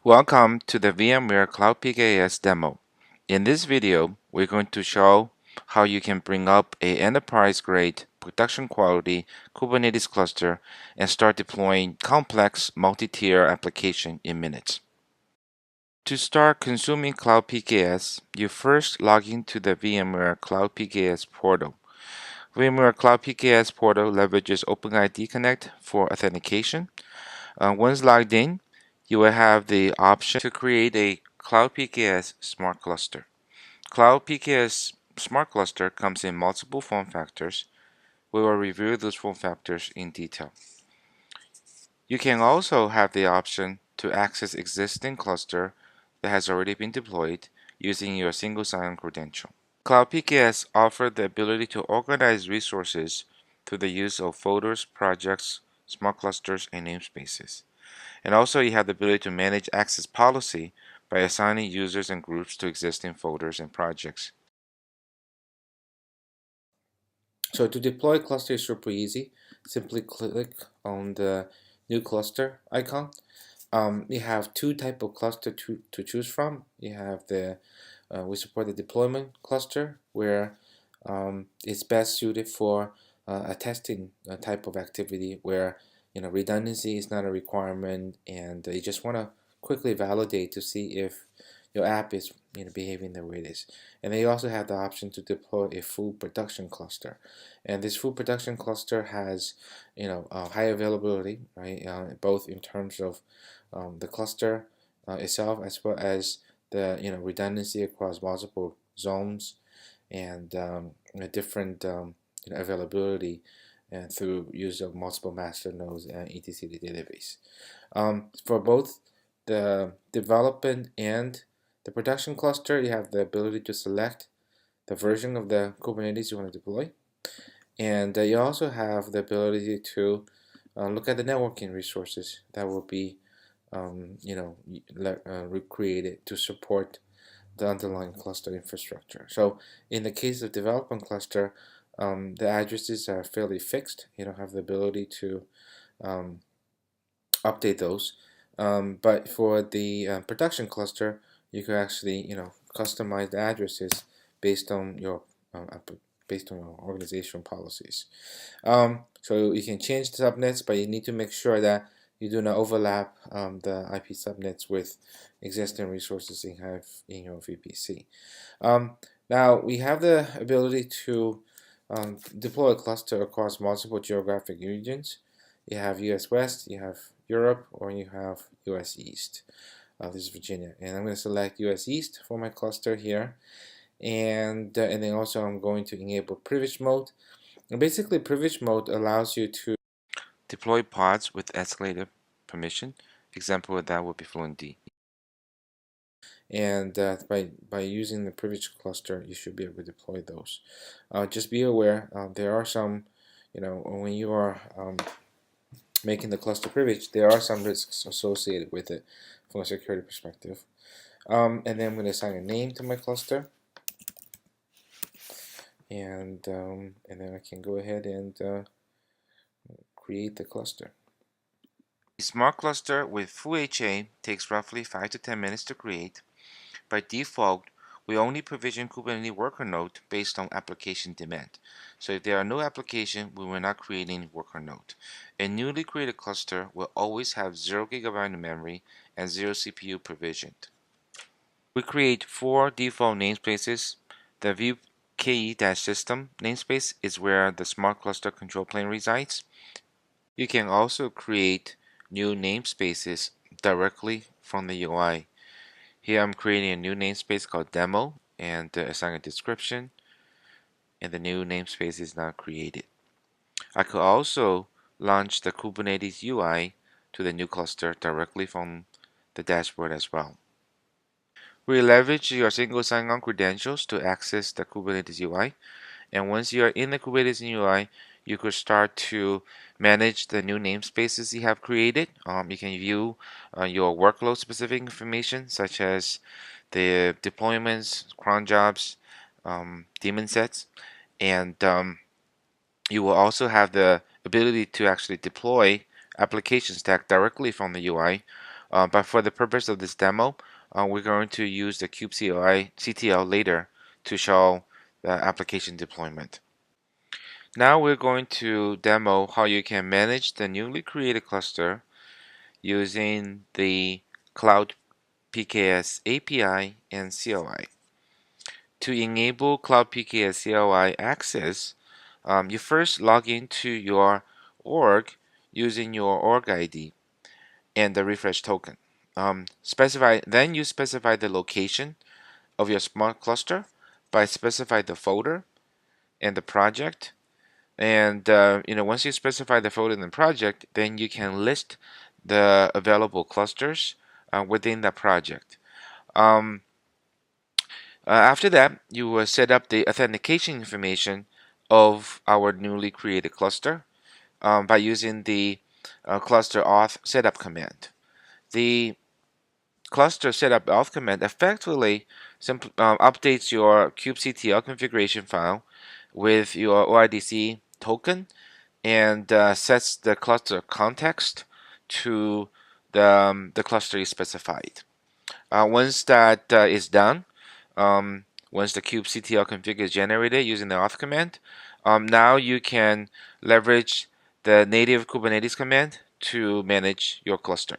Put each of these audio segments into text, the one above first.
Welcome to the VMware Cloud PKS demo. In this video, we're going to show how you can bring up a enterprise-grade production quality Kubernetes cluster and start deploying complex multi-tier application in minutes. To start consuming Cloud PKS, you first log into the VMware Cloud PKS portal. VMware Cloud PKS portal leverages OpenID Connect for authentication. Once logged in, you will have the option to create a Cloud PKS Smart Cluster. Cloud PKS Smart Cluster comes in multiple form factors. We will review those form factors in detail. You can also have the option to access existing cluster that has already been deployed using your single sign-on credential. Cloud PKS offers the ability to organize resources through the use of folders, projects, smart clusters, and namespaces. And also you have the ability to manage access policy by assigning users and groups to existing folders and projects. So to deploy a cluster is super easy. Simply click on the new cluster icon. You have two types of cluster to choose from. You have we support the deployment cluster where it's best suited for a testing type of activity where redundancy is not a requirement and you just want to quickly validate to see if your app is behaving the way it is. And they also have the option to deploy a full production cluster, and this full production cluster has high availability, right? Both in terms of the cluster itself as well as the redundancy across multiple zones and different availability and through use of multiple master nodes and etc database. For both the development and the production cluster, you have the ability to select the version of the Kubernetes you want to deploy, and you also have the ability to look at the networking resources that will be recreated to support the underlying cluster infrastructure. So in the case of development cluster, the addresses are fairly fixed. You don't have the ability to update those. But for the production cluster, you can actually customize the addresses based on your organizational policies. So you can change the subnets, but you need to make sure that you do not overlap the IP subnets with existing resources you have in your VPC. Now we have the ability to deploy a cluster across multiple geographic regions. You have US West, you have Europe, or you have US East. This is Virginia, and I'm going to select US East for my cluster here, and then also I'm going to enable privilege mode. And basically, privilege mode allows you to deploy pods with escalated permission. Example of that would be Fluentd. And by using the privilege cluster, you should be able to deploy those. Just be aware, there are some, when you are making the cluster privilege, there are some risks associated with it from a security perspective. And then I'm going to assign a name to my cluster, and then I can go ahead and create the cluster. A smart cluster with full HA takes roughly 5 to 10 minutes to create. By default, we only provision Kubernetes worker node based on application demand. So if there are no application, we will not create any worker node. A newly created cluster will always have 0 GB of memory and 0 CPU provisioned. We create 4 default namespaces. The view KE-system namespace is where the smart cluster control plane resides. You can also create new namespaces directly from the UI. Here I'm creating a new namespace called demo and assign a description, and the new namespace is now created. I could also launch the Kubernetes UI to the new cluster directly from the dashboard as well. We leverage your single sign-on credentials to access the Kubernetes UI, and once you are in the Kubernetes UI, you could start to manage the new namespaces you have created. You can view your workload specific information such as the deployments, cron jobs, daemon sets, and you will also have the ability to actually deploy application stack directly from the UI, but for the purpose of this demo, we're going to use the kubectl CTL later to show the application deployment. Now we're going to demo how you can manage the newly created cluster using the Cloud PKS API and CLI. To enable Cloud PKS CLI access, you first log into your org using your org ID and the refresh token. Then you specify the location of your smart cluster by specify the folder and the project. And once you specify the folder and the project, then you can list the available clusters within the project. After that, you will set up the authentication information of our newly created cluster by using the cluster auth setup command. The cluster setup auth command effectively updates your kubectl configuration file with your OIDC token and sets the cluster context to the cluster is specified. Once that is done, once the kubectl config is generated using the auth command, now you can leverage the native Kubernetes command to manage your cluster.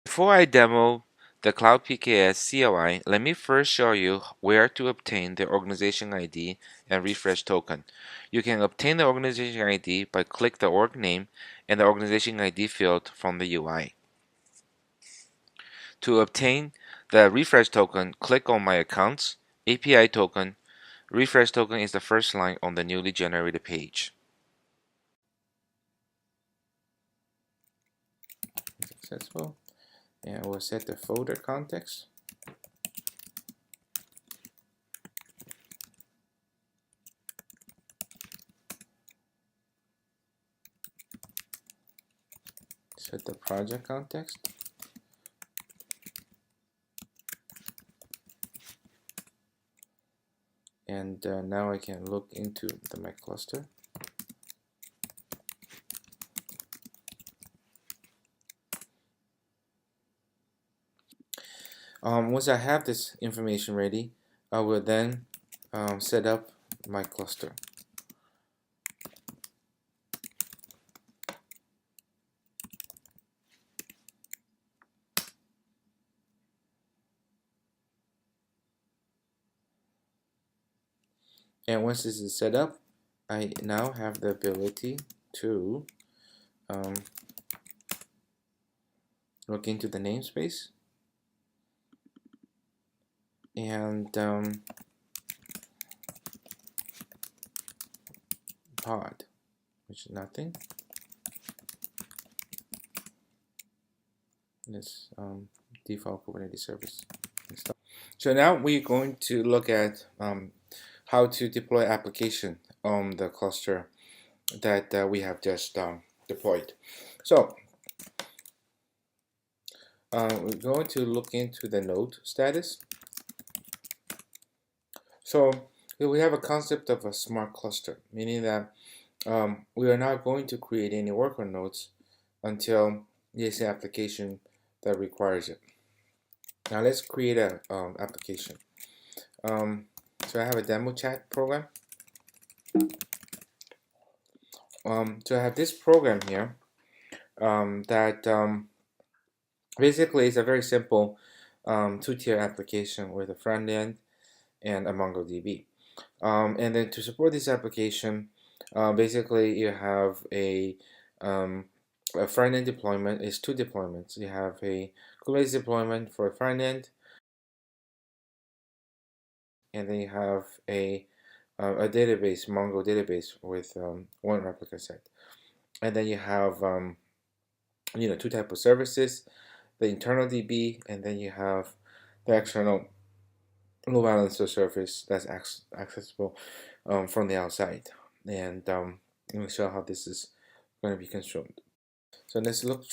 Before I demo the Cloud PKS CLI, let me first show you where to obtain the organization ID and refresh token. You can obtain the organization ID by click the org name and the organization ID field from the UI. To obtain the refresh token, click on My Accounts, API token. Refresh token is the first line on the newly generated page. Successful. And we'll set the folder context. Set the project context. And now I can look into my cluster. Once I have this information ready, I will then set up my cluster. And once this is set up, I now have the ability to look into the namespace and pod, which is nothing. This default Kubernetes service. So now we're going to look at how to deploy application on the cluster that we have just deployed. So we're going to look into the node status. So we have a concept of a smart cluster, meaning that we are not going to create any worker nodes until there's an application that requires it. Now let's create an application. So I have a demo chat program. So I have this program here that basically is a very simple two-tier application with a front end and a MongoDB. And then to support this application, basically you have a front-end deployment. Is two deployments. You have a Kubernetes deployment for a front end, and then you have a database, Mongo database with one replica set. And then you have two types of services, the internal DB, and then you have the external load balancer service that's accessible from the outside. And I'm going to show how this is going to be consumed. So let's look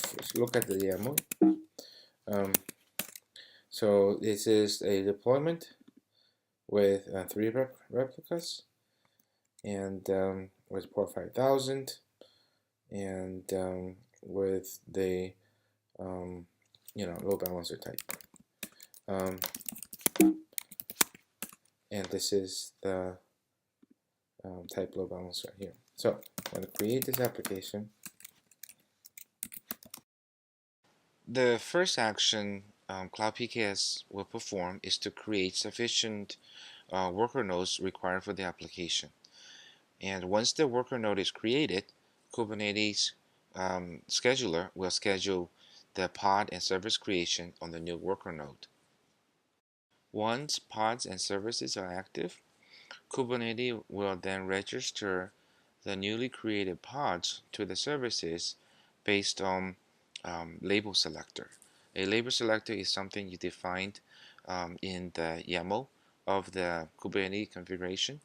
at the demo. So this is a deployment with 3 replicas and with port 5000 and with the load balancer type. And this is the type load balancer here. So I'm going to create this application. The first action Cloud PKS will perform is to create sufficient worker nodes required for the application. And once the worker node is created, Kubernetes scheduler will schedule the pod and service creation on the new worker node. Once pods and services are active, Kubernetes will then register the newly created pods to the services based on label selector. A label selector is something you defined in the YAML of the Kubernetes configuration,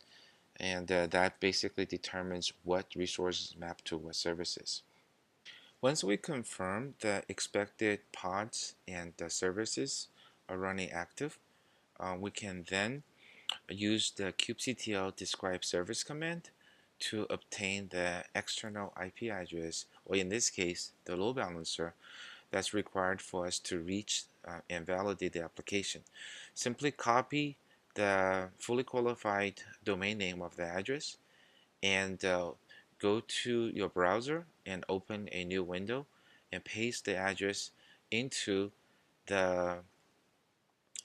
and that basically determines what resources map to what services. Once we confirm the expected pods and the services are running active, we can then use the kubectl describe service command to obtain the external IP address, or in this case, the load balancer that's required for us to reach and validate the application. Simply copy the fully qualified domain name of the address and go to your browser and open a new window and paste the address into the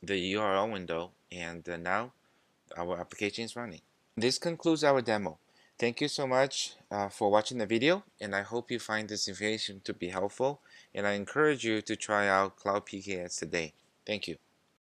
URL window, and now our application is running. This concludes our demo. Thank you so much for watching the video, and I hope you find this information to be helpful, and I encourage you to try out Cloud PKS today. Thank you.